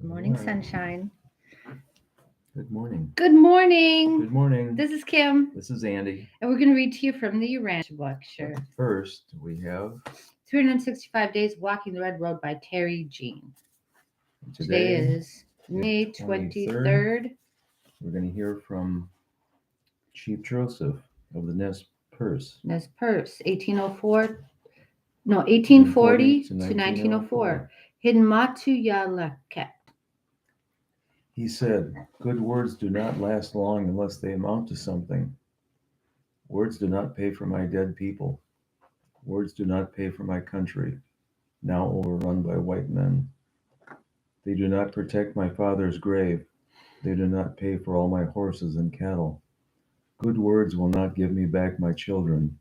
Morning, All right. sunshine. Good morning. Good morning. Good morning. This is Kim, This is Andy. and we're going to read to you from the Urantia book. Sure. But first, we have 365 Days Walking the Red Road by Terry Jean. Today is May 23rd. We're going to hear from Chief Joseph of the Nez Perce. Nez Perce, 1840 to 1904. Hidden Matuyalaket. He said, "Good words do not last long unless they amount to something. Words do not pay for my dead people. Words do not pay for my country, now overrun by white men. They do not protect my father's grave. They do not pay for all my horses and cattle. Good words will not give me back my children.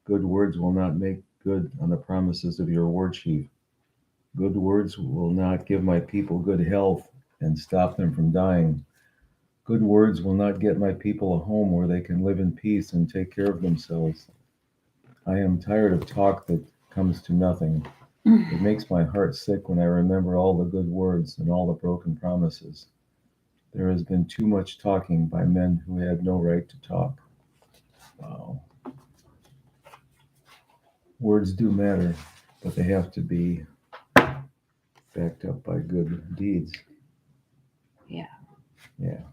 Good words will not make good on the promises of your war chief. Good words will not give my people good health and stop them from dying. Good words will not get my people a home where they can live in peace and take care of themselves. I am tired of talk that comes to nothing. It makes my heart sick when I remember all the good words and all the broken promises. There has been too much talking by men who had no right to talk." Wow. Words do matter, but they have to be backed up by good deeds. Yeah. Yeah.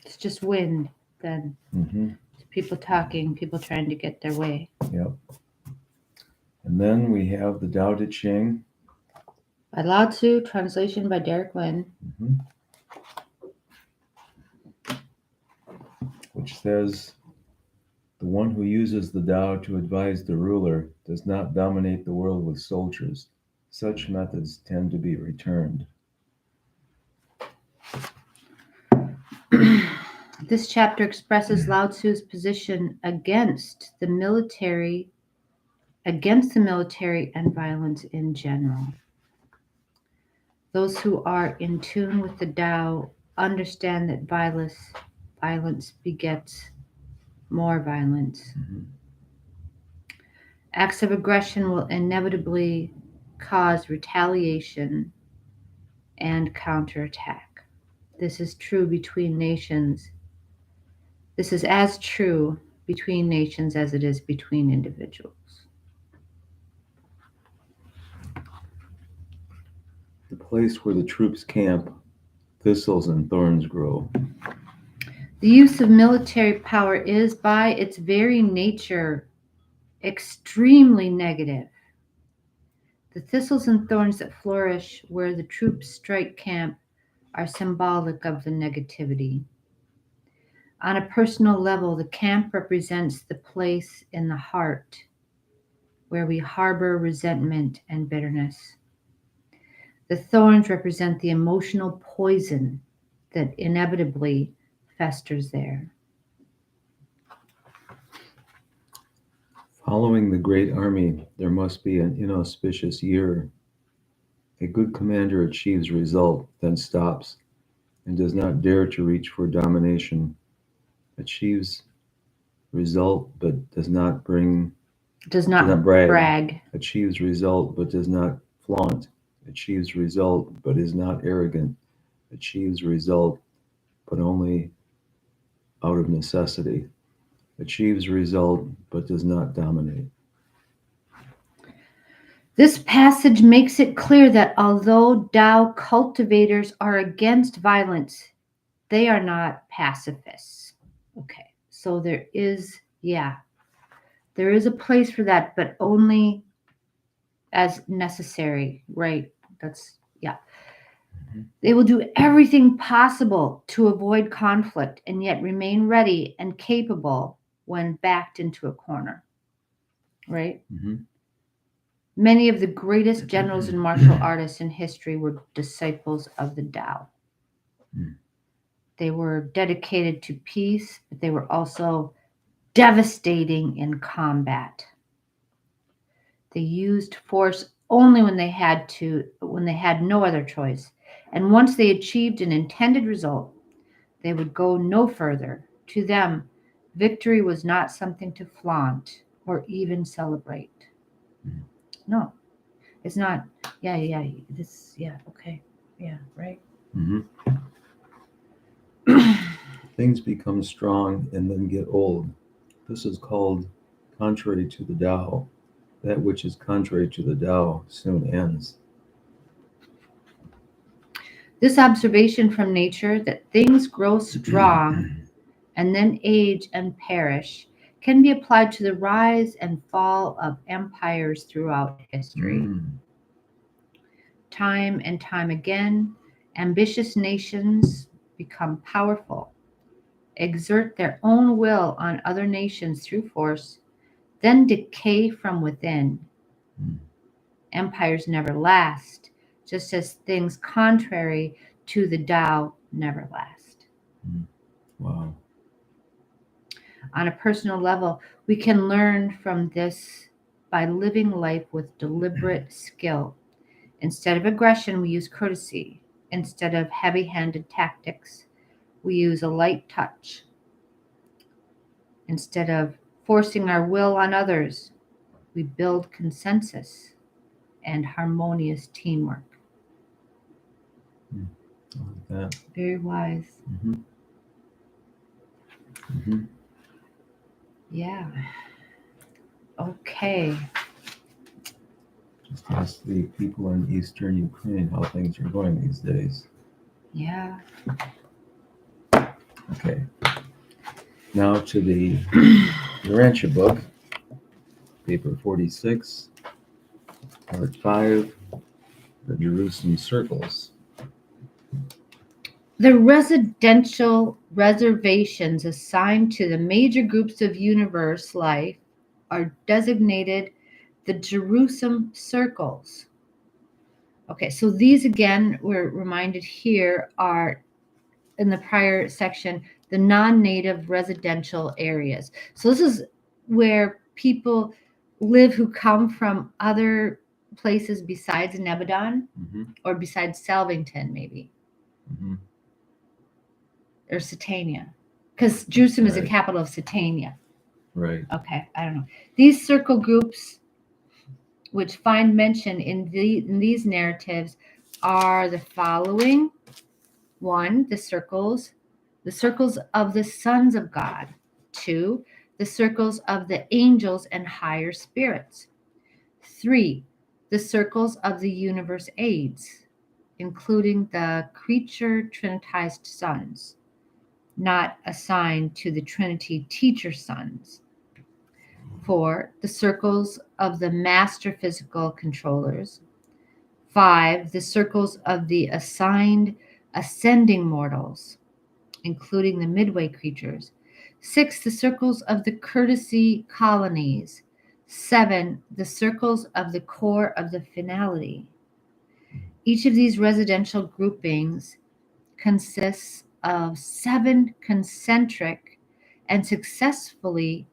It's just wind, then. Mm-hmm. It's people talking, people trying to get their way. Yep. And then we have the Tao Te Ching. By Lao Tzu, translation by Derek Lin. Mm-hmm. Which says, "The one who uses the Tao to advise the ruler does not dominate the world with soldiers. Such methods tend to be returned." This chapter expresses Lao Tzu's position against the military and violence in general. Those who are in tune with the Tao understand that violence begets more violence. Mm-hmm. Acts of aggression will inevitably cause retaliation and counterattack. This is true between nations. This is as true between nations as it is between individuals. The place where the troops camp, thistles and thorns grow. The use of military power is, by its very nature, extremely negative. The thistles and thorns that flourish where the troops strike camp are symbolic of the negativity. On a personal level, the camp represents the place in the heart where we harbor resentment and bitterness. The thorns represent the emotional poison that inevitably festers there. Following the great army, there must be an inauspicious year. A good commander achieves result, then stops, and does not dare to reach for domination. Achieves result, but does not brag. Achieves result, but does not flaunt. Achieves result, but is not arrogant. Achieves result, but only out of necessity. Achieves result, but does not dominate. This passage makes it clear that although Tao cultivators are against violence, they are not pacifists. Okay, so there is a place for that, but only as necessary, right? They will do everything possible to avoid conflict and yet remain ready and capable when backed into a corner, right? Mm-hmm. Many of the greatest generals and martial artists in history were disciples of the Tao. Mm. They were dedicated to peace, but they were also devastating in combat. They used force only when they had no other choice. And once they achieved an intended result, they would go no further. To them, victory was not something to flaunt or even celebrate. No, it's not. Okay. Yeah, right. Hmm. Things become strong and then get old. This is called contrary to the Tao. That which is contrary to the Tao soon ends. This observation from nature that things grow strong and then age and perish can be applied to the rise and fall of empires throughout history. Mm. Time and time again, ambitious nations become powerful, exert their own will on other nations through force, then decay from within. Mm. Empires never last, just as things contrary to the Tao never last. Mm. Wow. On a personal level, we can learn from this by living life with deliberate skill. Instead of aggression, we use courtesy. Instead of heavy handed tactics, we use a light touch. Instead of forcing our will on others, we build consensus and harmonious teamwork. Mm. I like that. Very wise. Hmm. Hmm. Yeah. Okay. Just ask the people in eastern Ukraine how things are going these days. Yeah. Okay. Now to the Urantia book, paper 46, part 5, the Jerusem Circles. The residential reservations assigned to the major groups of universe life are designated the Jerusem Circles. Okay, so these again, we're reminded here, are in the prior section, the non native residential areas. So this is where people live who come from other places besides Nebadon Mm-hmm. or besides Salvington, maybe, Mm-hmm. or Satania. Because Jerusalem is the Right. capital of Satania. Right. Okay, I don't know. These circle groups, which find mention in these narratives, are the following: one, the circles of the sons of God; two, the circles of the angels and higher spirits; three, the circles of the universe aids, including the creature trinitized sons, not assigned to the Trinity teacher sons; four, the circles of the master physical controllers; five, the circles of the assigned ascending mortals, including the midway creatures; six, the circles of the courtesy colonies; seven, the circles of the core of the finality. Each of these residential groupings consists of seven concentric and successively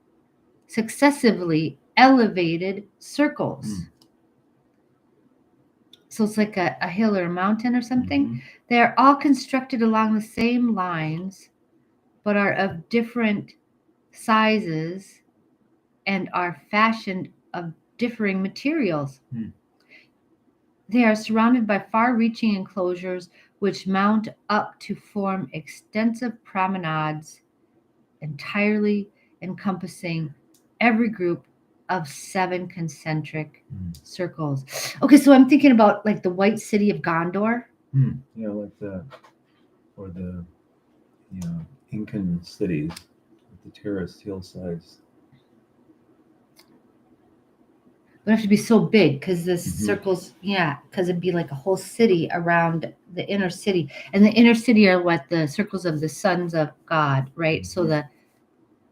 elevated circles. Mm. So it's like a hill or a mountain or something. Mm-hmm. They are all constructed along the same lines, but are of different sizes and are fashioned of differing materials. Mm. They are surrounded by far reaching enclosures which mount up to form extensive promenades, entirely encompassing every group of seven concentric Mm. circles. Okay, so I'm thinking about like the white city of Gondor. Mm. Yeah, like that. Or the Incan cities with the terraced hillsides. It would have to be so big because the Mhm. circles, yeah, because it'd be like a whole city around the inner city. And the inner city are what the circles of the sons of God, right? So Mhm.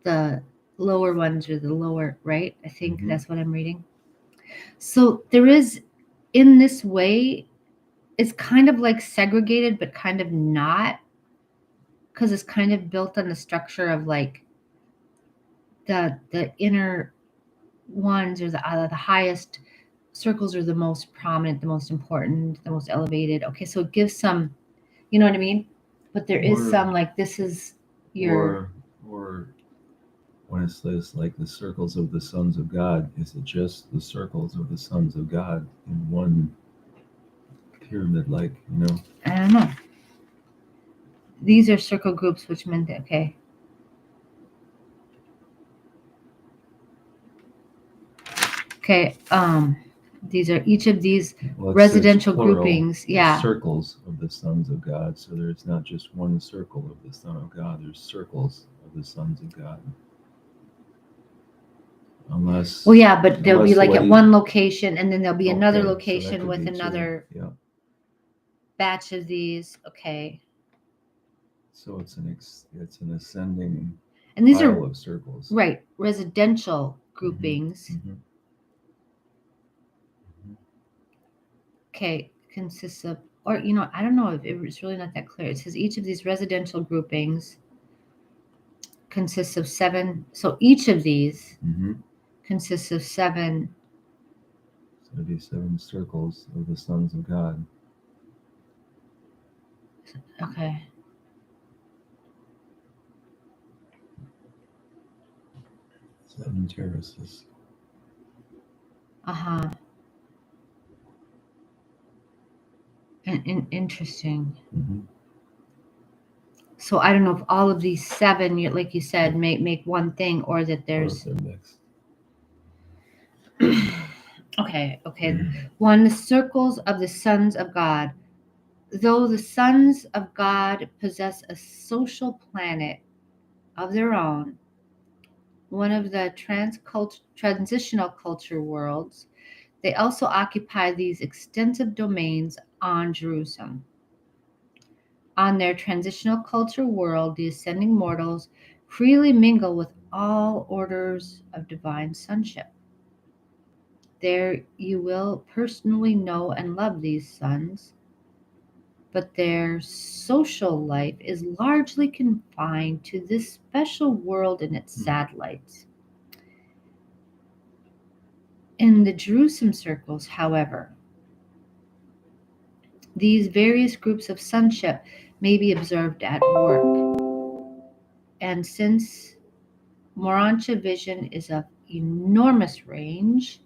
the lower ones are the lower, right? I think Mhm. that's what I'm reading. So there is, in this way, it's kind of like segregated, but kind of not, because it's kind of built on the structure of like the inner ones or the highest circles are the most prominent, the most important, the most elevated. Okay, so it gives some, you know what I mean? But there is Or some like this is your or when it says like the circles of the sons of God, is it just the circles of the sons of God in one pyramid, like, I don't know. These are circle groups, which meant that, okay. Okay, these are each of these Well, it's residential plural. groupings. It's Yeah. circles of the sons of God. So there's not just one circle of the Son of God. There's circles of the sons of God. Unless. Well, yeah, but there'll be unless the like way at you- one location, and then there'll be another Okay, so that location could with be two. another Yeah. batch of these. Okay, So it's an ascending and these pile are of circles. right residential groupings. Mm-hmm. Okay, consists of, or you know, I don't know if it's really not that clear. It says each of these residential groupings consists of 7. So each of these Mm-hmm. consists of 7. So it'd be 7 circles of the sons of God. Okay. 7 terraces. Uh-huh. And interesting. Mm-hmm. So I don't know if all of these 7, like you said, make one thing, or that Or if there's. they're mixed. Okay. 1, the circles of the sons of God. Though the sons of God possess a social planet of their own, one of the transitional culture worlds, they also occupy these extensive domains on Jerusalem. On their transitional culture world, the ascending mortals freely mingle with all orders of divine sonship. There you will personally know and love these sons, but their social life is largely confined to this special world and its satellites. In the Jerusem Circles, however, these various groups of sonship may be observed at work. And since Urantia vision is of enormous range,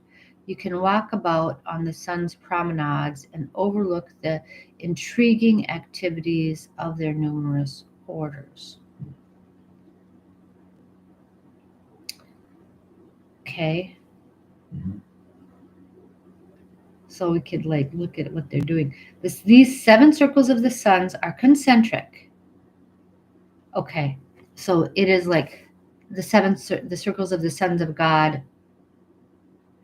you can walk about on the sun's promenades and overlook the intriguing activities of their numerous orders. Okay, Mm-hmm. so we could like look at what they're doing. These 7 circles of the suns are concentric. Okay, so it is like the circles of the sons of God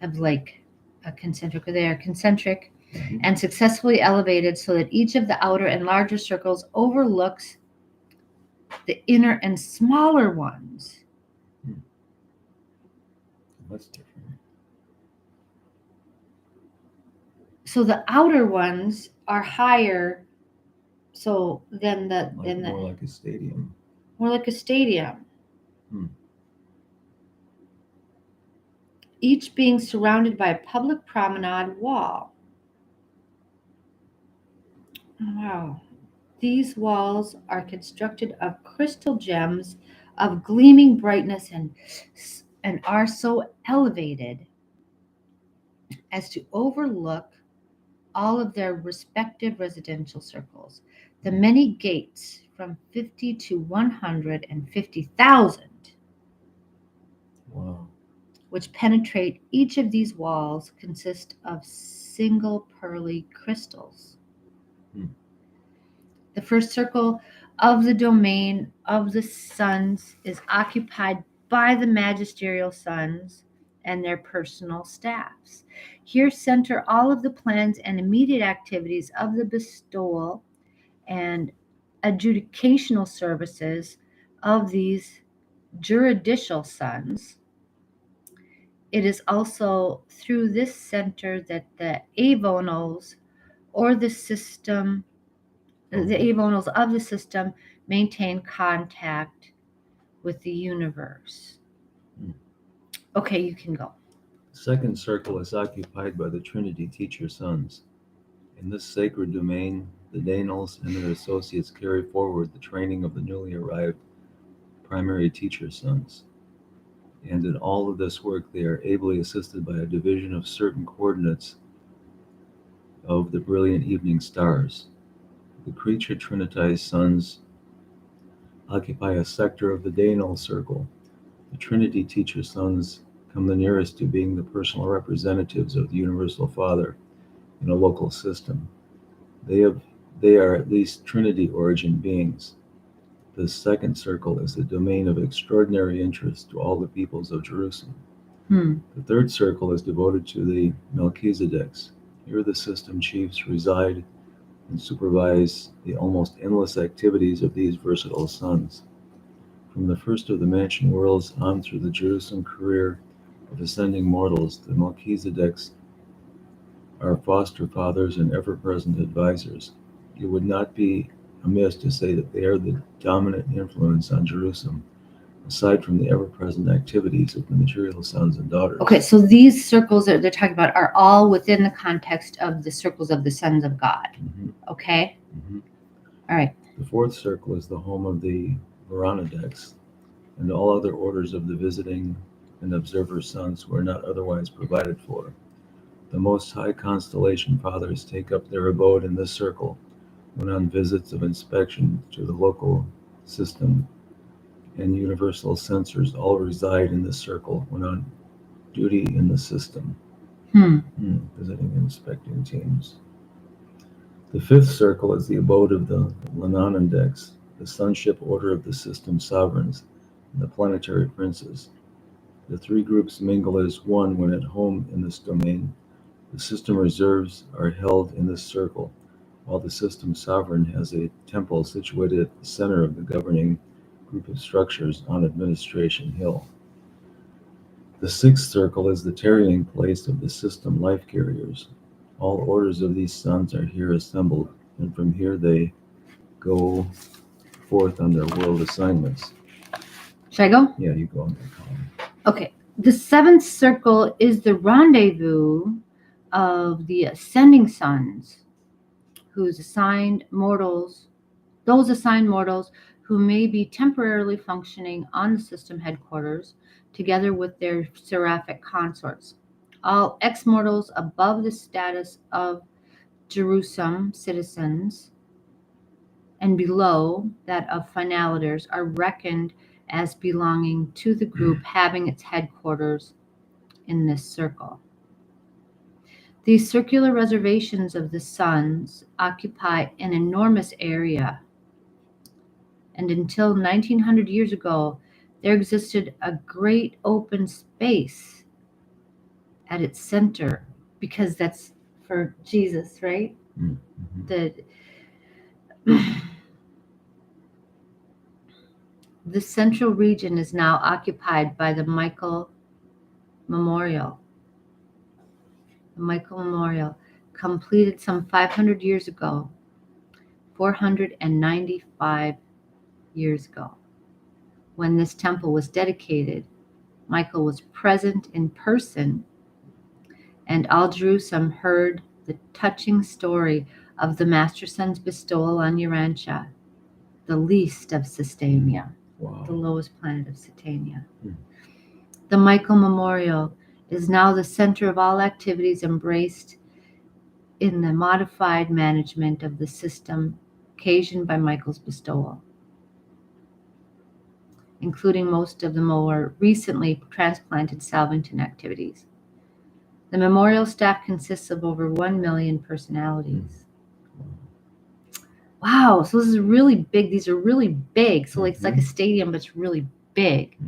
have like a concentric. They are concentric Mm-hmm. and successfully elevated so that each of the outer and larger circles overlooks the inner and smaller ones. That's different. So the outer ones are higher, so than More like a stadium. more like a stadium. Hmm. Each being surrounded by a public promenade wall. Wow. These walls are constructed of crystal gems of gleaming brightness and are so elevated as to overlook all of their respective residential circles. The many gates from 50 to 150,000 Wow. which penetrate each of these walls consist of single pearly crystals. Hmm. The first circle of the domain of the sons is occupied by the magisterial sons and their personal staffs. Here center all of the plans and immediate activities of the bestowal and adjudicational services of these juridical sons. It is also through this center that the avonals or the avonals of the system maintain contact with the universe. Hmm. Okay, you can go. The second circle is occupied by the Trinity teacher sons. In this sacred domain, the Danels and their associates carry forward the training of the newly arrived primary teacher sons. And in all of this work, they are ably assisted by a division of certain coordinates of the brilliant evening stars. The creature trinitized sons occupy a sector of the Danal circle. The Trinity teacher sons come the nearest to being the personal representatives of the Universal Father in a local system. They, have, they are at least Trinity origin beings. The second circle is a domain of extraordinary interest to all the peoples of Jerusalem. Hmm. The third circle is devoted to the Melchizedeks. Here the system chiefs reside and supervise the almost endless activities of these versatile sons. From the first of the mansion worlds on through the Jerusalem career of ascending mortals, the Melchizedeks are foster fathers and ever present advisors. It would not be amiss to say that they are the dominant influence on Jerusalem, aside from the ever present activities of the material sons and daughters. Okay, so these circles that they're talking about are all within the context of the circles of the sons of God. Mhm, Okay? mhm. All right. The fourth circle is the home of the Urantia and all other orders of the visiting and observer sons who are not otherwise provided for. The Most High Constellation Fathers take up their abode in this circle when on visits of inspection to the local system, and universal censors all reside in this circle when on duty in the system. Visiting and inspecting teams. The fifth circle is the abode of the Lananandeks, the sonship order of the system sovereigns, and the planetary princes. The three groups mingle as one when at home in this domain. The system reserves are held in this circle, while the system sovereign has a temple situated at the center of the governing group of structures on Administration Hill. The sixth circle is the tarrying place of the system life carriers. All orders of these sons are here assembled, and from here they go forth on their world assignments. Should I go? Yeah, you go on that column. Okay. The seventh circle is the rendezvous of the ascending sons, those assigned mortals who may be temporarily functioning on the system headquarters together with their seraphic consorts. All ex-mortals above the status of Jerusem citizens and below that of finaliters are reckoned as belonging to the group having its headquarters in this circle. These circular reservations of the sons occupy an enormous area, and until 1900 years ago, there existed a great open space at its center, because that's for Jesus, right? Mhm. The central region is now occupied by the Michael Memorial. The Michael Memorial, completed some 500 years ago, 495 years ago. When this temple was dedicated, Michael was present in person, and all Jerusalem heard the touching story of the Master Son's bestowal on Urantia, the least of Systemia, Wow. the lowest planet of Satania. Hmm. The Michael Memorial is now the center of all activities embraced in the modified management of the system occasioned by Michael's bestowal, including most of the more recently transplanted Salvington activities. The memorial staff consists of over 1 million personalities. Wow, so this is really big. These are really big. So like it's like a stadium, but it's really big.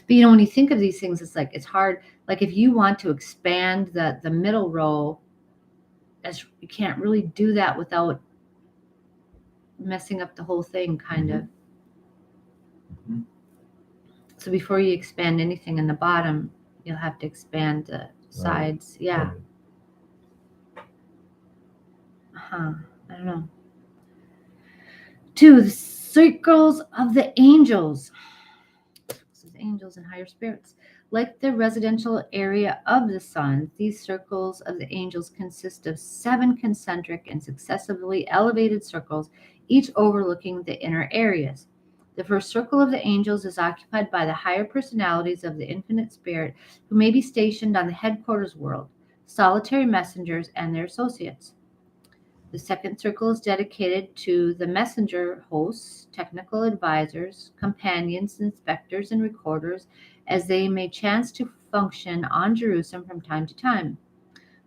But when you think of these things, it's like it's hard. Like if you want to expand the middle row, as you can't really do that without messing up the whole thing, kind of. So before you expand anything in the bottom, you'll have to expand the sides. Yeah. I don't know. 2, the circles of the angels. Angels and higher spirits. Like the residential area of the sun, these circles of the angels consist of 7 concentric and successively elevated circles, each overlooking the inner areas. The first circle of the angels is occupied by the higher personalities of the infinite spirit who may be stationed on the headquarters world, solitary messengers and their associates. The second circle is dedicated to the messenger hosts, technical advisors, companions, inspectors, and recorders as they may chance to function on Jerusalem from time to time.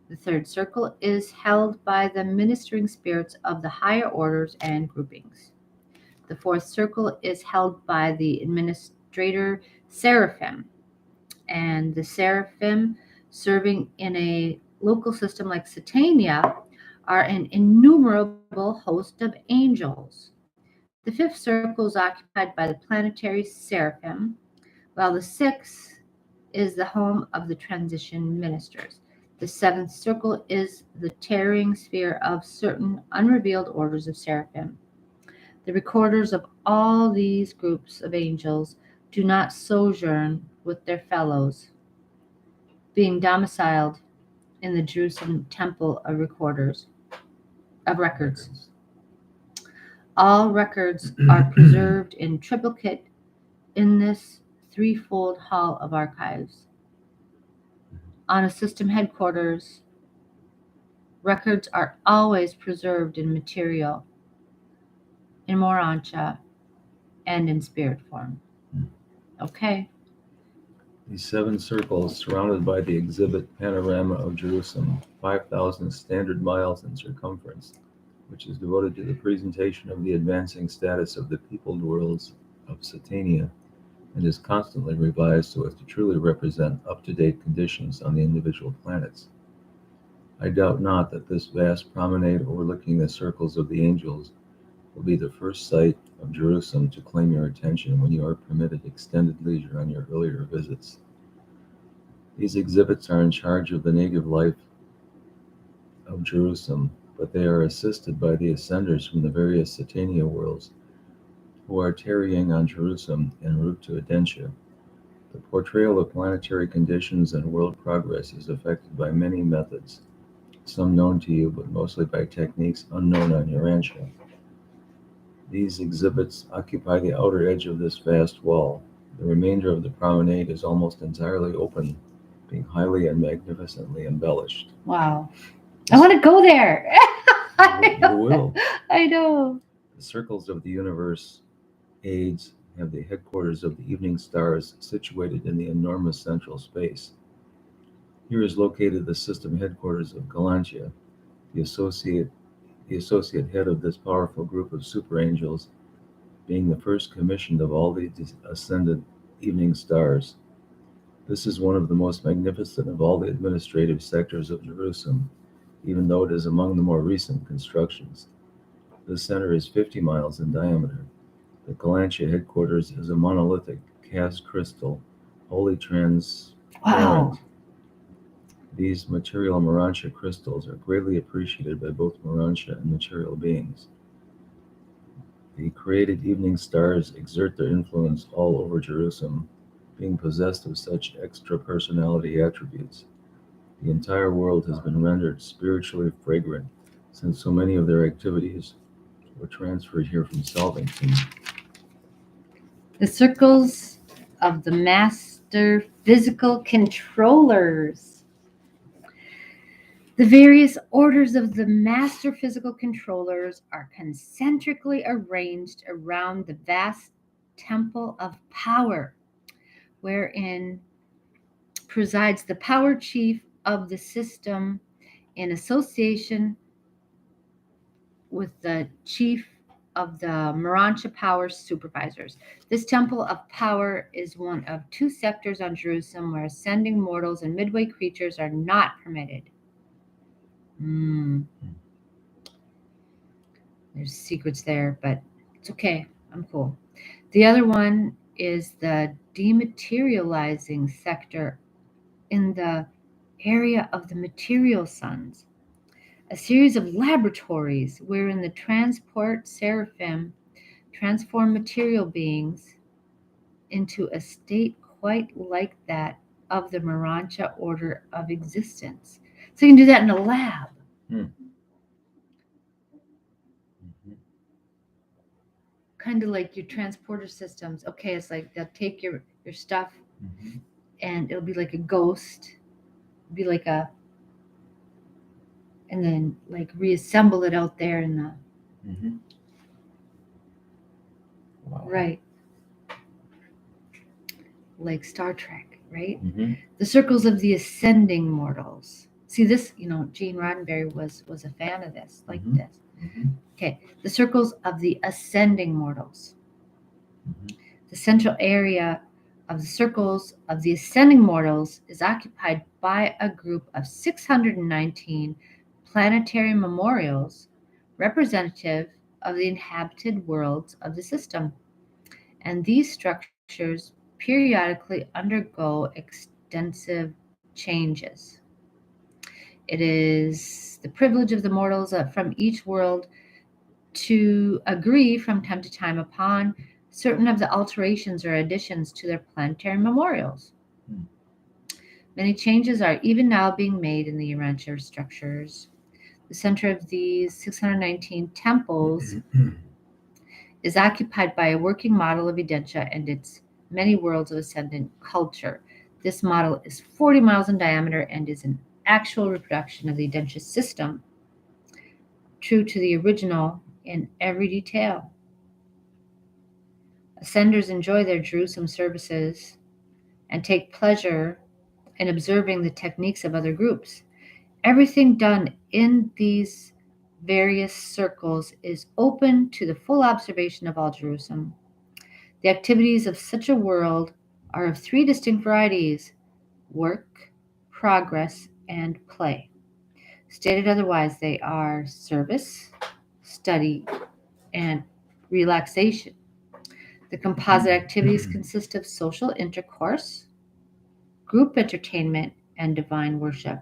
The third circle is held by the ministering spirits of the higher orders and groupings. The fourth circle is held by the administrator seraphim, and the seraphim serving in a local system like Satania are an innumerable host of angels. The fifth circle is occupied by the planetary seraphim, while the sixth is the home of the transition ministers. The seventh circle is the tarrying sphere of certain unrevealed orders of seraphim. The recorders of all these groups of angels do not sojourn with their fellows, being domiciled in the Jerusalem temple of records. All records are preserved in triplicate in this threefold hall of archives. On a system headquarters, records are always preserved in material, in Morancha, and in spirit form. Okay. These 7 circles, surrounded by the exhibit panorama of Jerusalem, 5,000 standard miles in circumference, which is devoted to the presentation of the advancing status of the peopled worlds of Satania, and is constantly revised so as to truly represent up-to-date conditions on the individual planets. I doubt not that this vast promenade overlooking the circles of the angels will be the first sight of Jerusalem to claim your attention when you are permitted extended leisure on your earlier visits. These exhibits are in charge of the native life of Jerusalem, but they are assisted by the ascenders from the various Satania worlds who are tarrying on Jerusalem en route to Urantia. The portrayal of planetary conditions and world progress is affected by many methods, some known to you, but mostly by techniques unknown on Urantia. These exhibits occupy the outer edge of this vast wall. The remainder of the promenade is almost entirely open, being highly and magnificently embellished. Wow. I want to go there. You will. I know. The circles of the universe aids have the headquarters of the evening stars situated in the enormous central space. Here is located the system headquarters of Galantia, the associate head of this powerful group of super angels, being the first commissioned of all the ascended evening stars. This is one of the most magnificent of all the administrative sectors of Jerusalem, even though it is among the more recent constructions. The center is 50 miles in diameter. The Galantia headquarters is a monolithic cast crystal, wholly transparent. Wow. These material Morantia crystals are greatly appreciated by both Morantia and material beings. The created evening stars exert their influence all over Jerusalem, being possessed of such extra-personality attributes. The entire world has been rendered spiritually fragrant, since so many of their activities were transferred here from Salvington. The circles of the master physical controllers. The various orders of the master physical controllers are concentrically arranged around the vast temple of power, wherein presides the power chief of the system in association with the chief of the Morancha Power Supervisors. This temple of power is one of 2 sectors on Jerusalem where ascending mortals and midway creatures are not permitted. There's secrets there, but it's okay. I'm cool. The other one is the dematerializing sector in the area of the material suns, a series of laboratories wherein the transport seraphim transform material beings into a state quite like that of the Morancha order of existence. So you can do that in a lab. Kind of like your transporter systems. Okay, it's like they'll take your stuff and it'll be like a ghost. It'll be like a and then like reassemble it out there in the Hmm. Wow. right, like Star Trek, right? Hmm. The circles of the ascending mortals. See this, Gene Roddenberry was a fan of this, like Hmm. this. Hmm. Okay, the circles of the ascending mortals. Hmm. The central area of the circles of the ascending mortals is occupied by a group of 619 planetary memorials representative of the inhabited worlds of the system. And these structures periodically undergo extensive changes. It is the privilege of the mortals from each world to agree from time to time upon certain of the alterations or additions to their planetary memorials. Hmm. Many changes are even now being made in the Urantia structures. The center of these 619 temples is occupied by a working model of Urantia and its many worlds of ascendant culture. This model is 40 miles in diameter and is an actual reproduction of the Urantia system, true to the original in every detail. Ascenders enjoy their Jerusem services and take pleasure in observing the techniques of other groups. Everything done in these various circles is open to the full observation of all Jerusem. The activities of such a world are of three distinct varieties: work, progress, and play. Stated otherwise, they are service, study, and relaxation. The composite activities consist of social intercourse, group entertainment, and divine worship.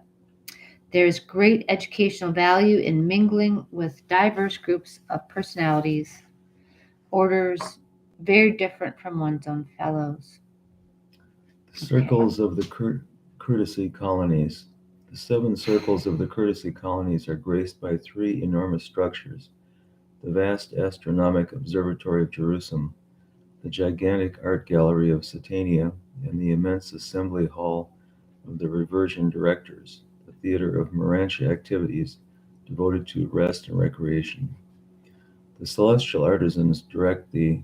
There is great educational value in mingling with diverse groups of personalities, orders very different from one's own fellows. The Okay. circles of the courtesy colonies. The seven circles of the courtesy colonies are graced by three enormous structures: the vast astronomic observatory of Jerusalem, the gigantic art gallery of Satania, and the immense assembly hall of the reversion directors, the theater of Morantia activities devoted to rest and recreation. The celestial artisans direct the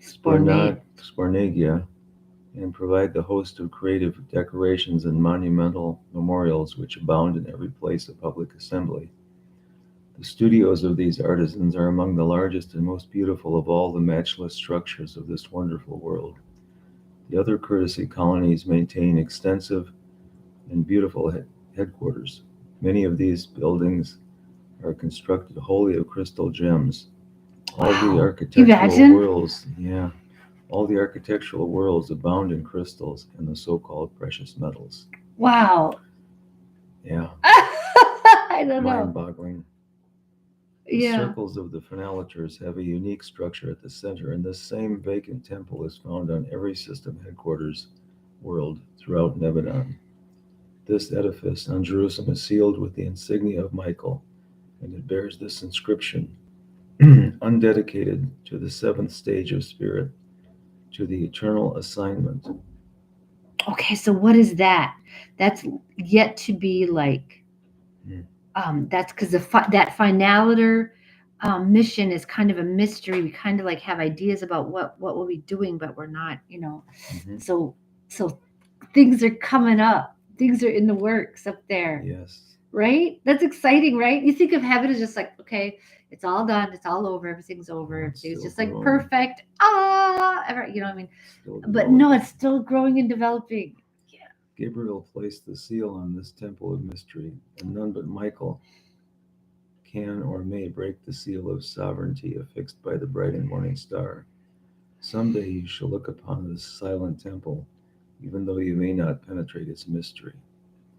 Spornate. spornagia and provide the host of creative decorations and monumental memorials which abound in every place of public assembly. The studios of these artisans are among the largest and most beautiful of all the matchless structures of this wonderful world. The other courtesy colonies maintain extensive and beautiful headquarters. Many of these buildings are constructed wholly of crystal gems. All the Wow. architectural Imagine. worlds, yeah, all the architectural worlds abound in crystals and the so-called precious metals. Wow. Yeah, I don't know. mind-boggling. The Yeah. circles of the phenalators have a unique structure at the center, and this same vacant temple is found on every system headquarters world throughout Nebanon. This edifice on Jerusalem is sealed with the insignia of Michael, and it bears this inscription: undedicated to the seventh stage of spirit, to the eternal assignment. Okay, so what is that? That's yet to be like. Hmm. That's because that finaliter mission is kind of a mystery. We kind of like have ideas about what we'll be doing, but we're not. Hmm. So things are coming up. Things are in the works up there, Yes. right? That's exciting, right? You think of heaven as just like, okay, it's all done, it's all over, everything's over, Oh, it's everything's still just like growing, perfect. Ah, you know what I mean? still But no, developing. it's still growing and developing. Yeah. Gabriel placed the seal on this temple of mystery, and none but Michael can or may break the seal of sovereignty affixed by the bright and morning star. Someday you shall look upon this silent temple, even though you may not penetrate its mystery.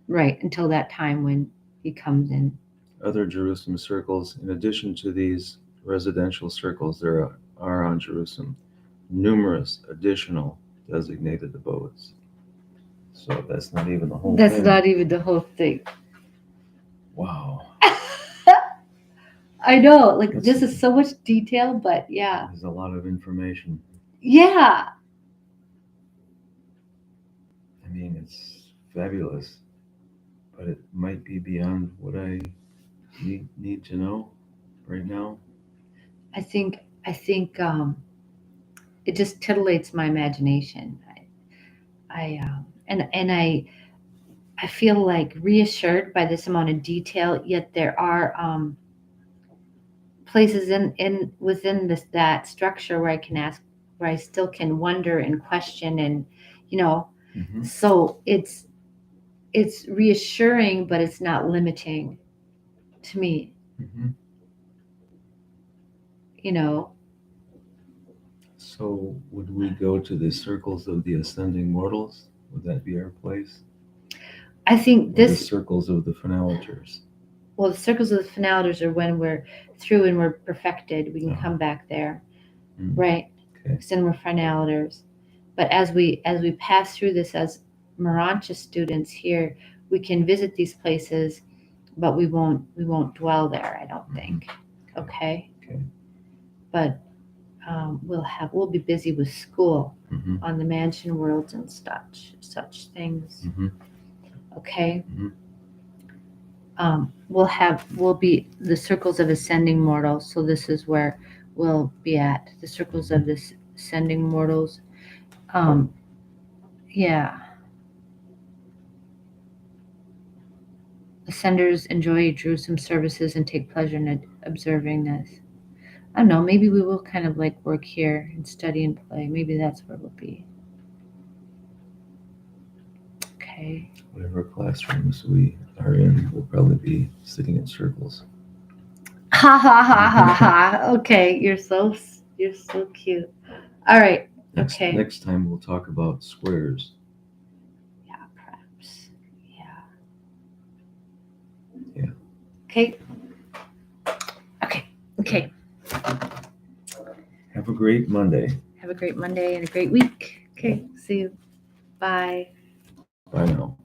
Right, until that time when he comes in. Other Jerusalem circles, in addition to these residential circles, there are on Jerusalem numerous additional designated abodes. So that's not even the whole That's thing. not even the whole thing. Wow. I know, like That's this is so much detail, but yeah. there's a lot of information. Yeah. I mean, it's fabulous, but it might be beyond what I need to know right now? I think it just titillates my imagination. I feel like reassured by this amount of detail. Yet there are places in within this that structure where I can ask, where I still can wonder and question, and you know, Mm-hmm. so it's reassuring, but it's not limiting to me. Mm-hmm. You know, So, would we go to the circles of the ascending mortals? Would that be our place? I think Or the this. circles of the finalators? Well, the circles of the finalators are when we're through and we're perfected. We can Uh-huh. come back there, Mm. right? Okay. Because then we're finalators. But as we pass through this as Urantia students here, we can visit these places, but we won't dwell there. I don't think. Okay. Okay. But we'll be busy with school Mm-hmm. on the mansion worlds and such things. Mm-hmm. Okay. Mhm. We'll be the circles of ascending mortals. So this is where we'll be at, the circles of this ascending mortals. Um, yeah, ascenders enjoy Jerusem services and take pleasure in observing this. I don't know. Maybe we will kind of like work here and study and play. Maybe that's where we'll be. Okay. Whatever classrooms we are in, we'll probably be sitting in circles. Ha ha ha ha ha. Okay, you're so cute. All right. Okay. Next time we'll talk about squares. Yeah, perhaps. Yeah. Okay. Okay. Okay. Have a great Monday. Have a great Monday and a great week. Okay. See you. Bye. Bye now.